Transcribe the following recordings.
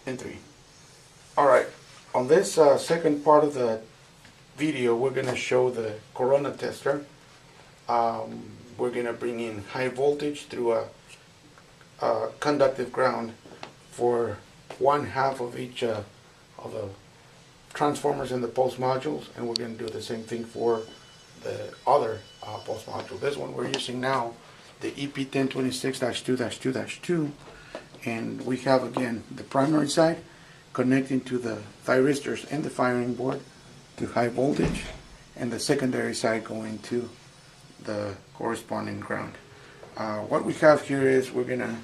and 3. Alright, on this second part of the video, we're going to show the corona tester. We're going to bring in high voltage through a conductive ground for one half of each of the transformers in the pulse modules, and we're going to do the same thing for the other pulse module. This one we're using now, the EP1026-2-2-2, and we have again the primary side connecting to the thyristors and the firing board to high voltage, and the secondary side going to the corresponding ground. What we have here is we're going to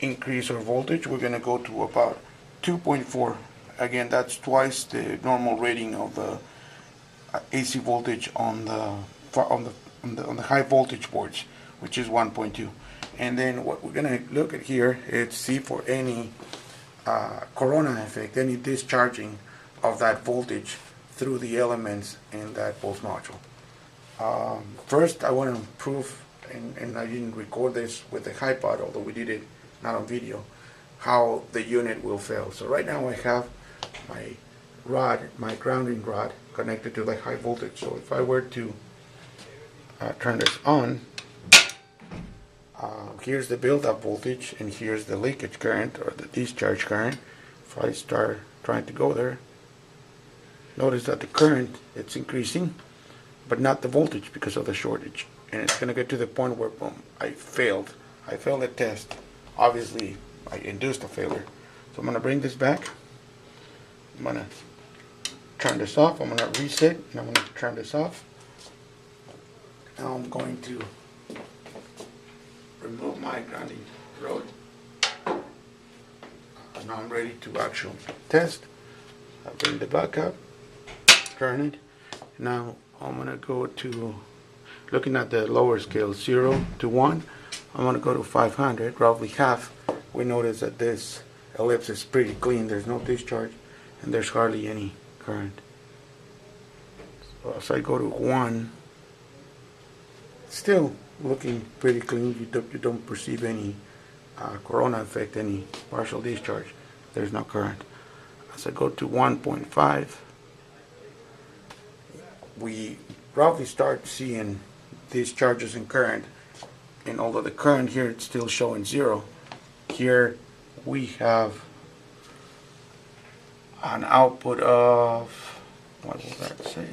increase our voltage. We're going to go to about 2.4. Again, that's twice the normal rating of the AC voltage on the high voltage boards, which is 1.2. And then what we're going to look at here is see for any corona effect, any discharging of that voltage through the elements in that pulse module. First, I want to prove, and I didn't record this with the HiPod, although we did it not on video, how the unit will fail. So right now I have my rod, my grounding rod, connected to the high voltage. So if I were to turn this on, here's the build-up voltage and here's the leakage current or the discharge current. If I start trying to go there, notice that the current, it's increasing, but not the voltage because of the shortage. And it's going to get to the point where, boom, I failed the test. Obviously, I induced a failure. So I'm going to bring this back. I'm going to turn this off. I'm going to reset, and I'm going to turn this off. Now I'm going to remove my grounding rod. Now I'm ready to actually test. I bring the back up, turn it. Now I'm going to go to, looking at the lower scale, 0 to 1. I'm going to go to 500, roughly half. We notice that this ellipse is pretty clean. There's no discharge and there's hardly any current. So as I go to 1, still looking pretty clean. You don't perceive any corona effect, any partial discharge. There's no current. As I go to 1.5, we roughly start seeing discharges in current. And although the current here it's still showing 0, here we have an output of, what will that say?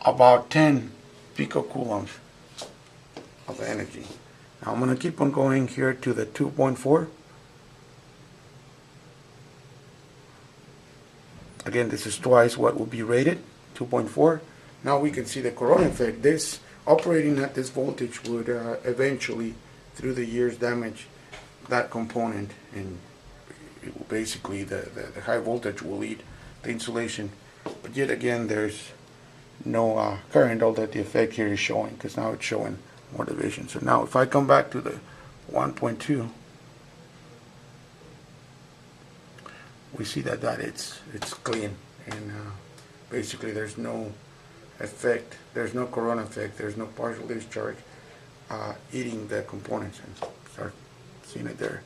About 10 picocoulombs of energy. Now I'm going to keep on going here to the 2.4. Again, this is twice what will be rated, 2.4. Now we can see the corona effect. This operating at this voltage would eventually, through the years, damage that component, and it will basically the high voltage will eat the insulation. But yet again, there's no current, although the effect here is showing, because now it's showing more division. So now if I come back to the 1.2, we see that it's clean, and basically there's no effect, there's no corona effect, there's no partial discharge eating the components, and start seeing it there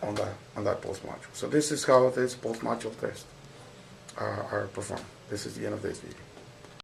on that pulse module. So this is how this pulse module tests are performed. This is the end of this video.